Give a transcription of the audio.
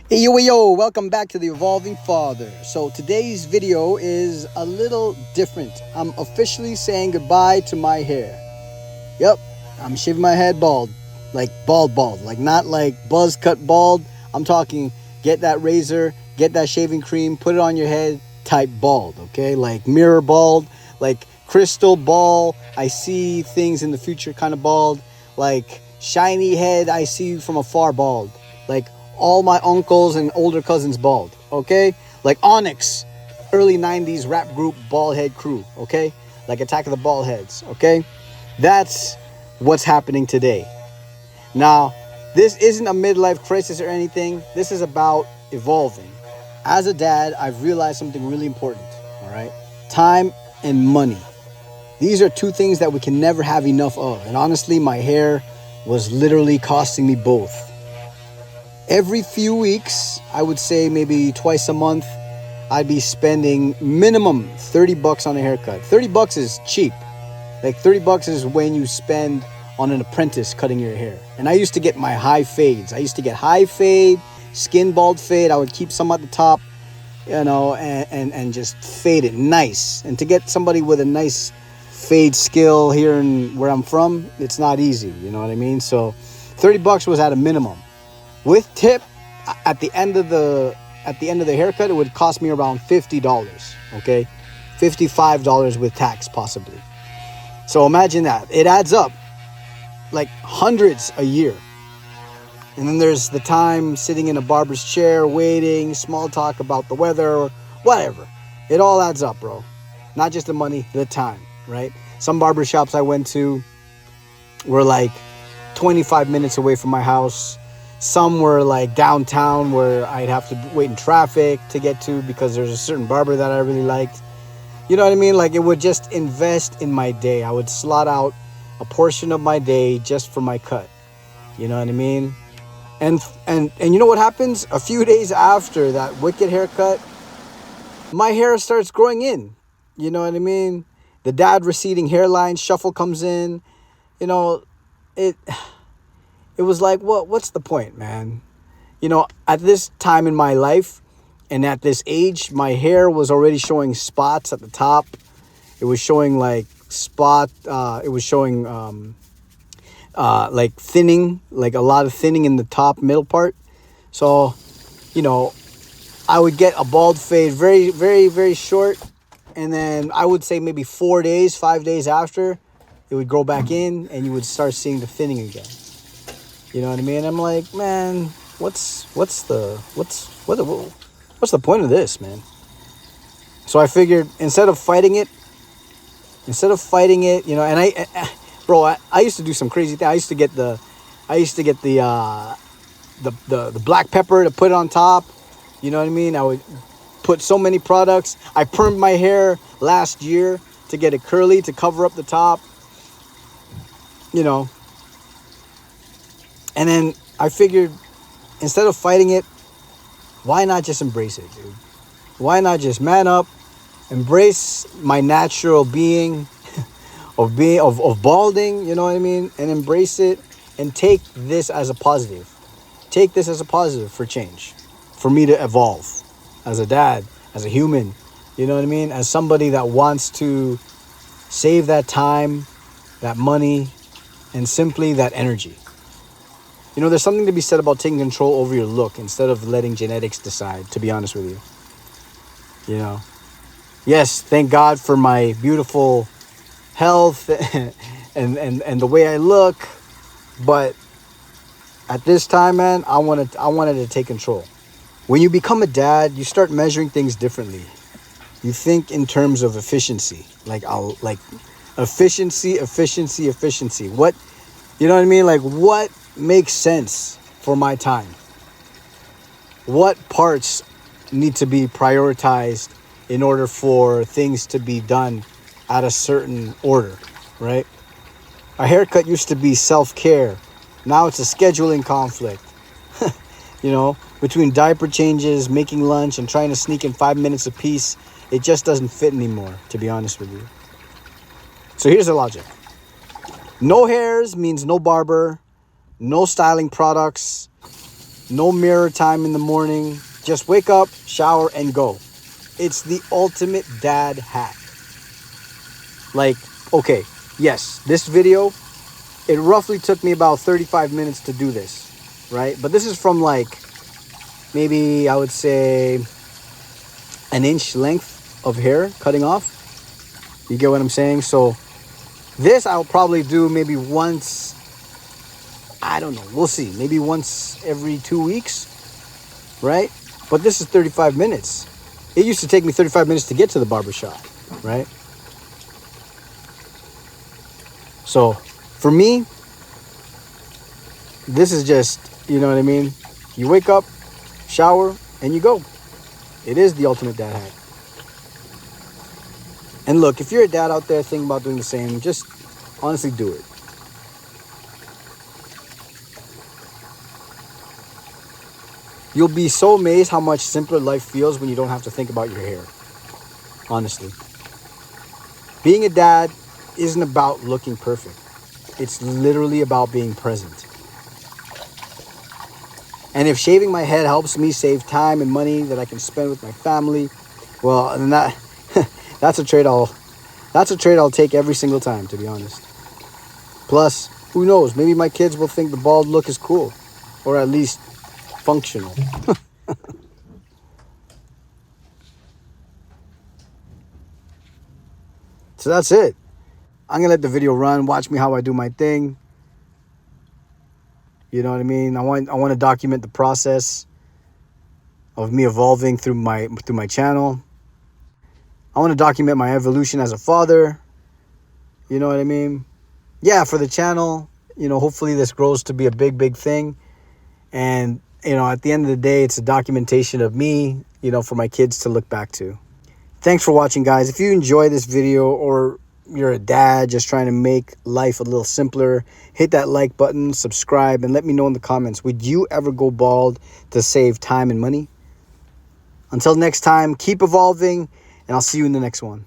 Hey yo, welcome back to the Evolving Father. So today's video is a little different. I'm officially saying goodbye to my hair. Yep, I'm shaving my head bald. Like bald. Like not like buzz cut bald. I'm talking get that razor, get that shaving cream, put it on your head type bald, okay? Like mirror bald, like crystal bald. I see things in the future kind of bald. Like shiny head, I see from afar bald. Like all my uncles and older cousins bald, okay? Like Onyx, early 90s rap group bald head crew, okay? Like Attack of the Bald Heads, okay? That's what's happening today. Now, this isn't a midlife crisis or anything. This is about evolving. As a dad, I've realized something really important, all right? Time and money. These are two things that we can never have enough of. And honestly, my hair was literally costing me both. Every few weeks, I would say maybe twice a month, I'd be spending minimum $30 on a haircut. $30 is cheap. Like $30 is when you spend on an apprentice cutting your hair. And I used to get my high fades. I used to get high fade, skin bald fade. I would keep some at the top, and just fade it nice. And to get somebody with a nice fade skill here in where I'm from, it's not easy. You know what I mean? So $30 was at a minimum. With tip, at the end of the haircut, it would cost me around $50. Okay, $55 with tax possibly. So imagine that. It adds up like hundreds a year. And then there's the time sitting in a barber's chair, waiting, small talk about the weather, or whatever. It all adds up, bro. Not just the money, the time, right? Some barber shops I went to were like 25 minutes away from my house. Some were like downtown where I'd have to wait in traffic to get to because there's a certain barber that I really liked. You know what I mean? Like it would just invest in my day. I would slot out a portion of my day just for my cut. You know what I mean? And you know what happens? A few days after that wicked haircut, my hair starts growing in. You know what I mean? The dad receding hairline shuffle comes in. You know, it was like, what's the point, man? You know, at this time in my life and at this age, my hair was already showing spots at the top. It was showing like like thinning, like a lot of thinning in the top middle part. So, you know, I would get a bald fade very, very, very short. And then I would say maybe 5 days after, it would grow back in and you would start seeing the thinning again. You know what I mean? I'm like, man, what's the point of this, man? So I figured instead of fighting it, you know, and I used to do some crazy thing. I used to get the black pepper to put on top. You know what I mean? I would put so many products. I permed my hair last year to get it curly to cover up the top. You know. And then I figured, instead of fighting it, why not just embrace it, dude? Why not just man up, embrace my natural being of balding, you know what I mean? And embrace it and take this as a positive. Take this as a positive for change, for me to evolve as a dad, as a human, you know what I mean? As somebody that wants to save that time, that money, and simply that energy. You know, there's something to be said about taking control over your look instead of letting genetics decide, to be honest with you. You know, yes, thank God for my beautiful health and the way I look. But at this time, man, I wanted to take control. When you become a dad, you start measuring things differently. You think in terms of efficiency, like efficiency. What, you know what I mean? Like what makes sense for my time? What parts need to be prioritized in order for things to be done at a certain order, right? A haircut used to be self-care. Now it's a scheduling conflict. You know, between diaper changes, making lunch, and trying to sneak in 5 minutes apiece, it just doesn't fit anymore, to be honest with you. So here's the logic. No hairs means no barber, no styling products, No mirror time in the morning. Just wake up, shower, and go. It's the ultimate dad hack. Like, okay, yes, this video, it roughly took me about 35 minutes to do this, right? But this is from like, maybe I would say an inch length of hair cutting off. You get what I'm saying? So this I'll probably do maybe once, I don't know, we'll see. Maybe once every 2 weeks, right? But this is 35 minutes. It used to take me 35 minutes to get to the barbershop, right? So for me, this is just, you know what I mean? You wake up, shower, and you go. It is the ultimate dad hack. And look, if you're a dad out there thinking about doing the same, just honestly do it. You'll be so amazed how much simpler life feels when you don't have to think about your hair. Honestly. Being a dad isn't about looking perfect. It's literally about being present. And if shaving my head helps me save time and money that I can spend with my family, well, then that's a trade I'll take every single time, to be honest. Plus, who knows, maybe my kids will think the bald look is cool, or at least functional. So that's it. I'm gonna let the video run. Watch me how I do my thing. You know what I mean? I want to document the process of me evolving through my channel. I want to document my evolution as a father. You know what I mean? Yeah, for the channel, hopefully this grows to be a big thing. And, at the end of the day, it's a documentation of me, for my kids to look back to. Thanks for watching, guys. If you enjoy this video, or you're a dad just trying to make life a little simpler, hit that like button, subscribe, and let me know in the comments, would you ever go bald to save time and money? Until next time, keep evolving, and I'll see you in the next one.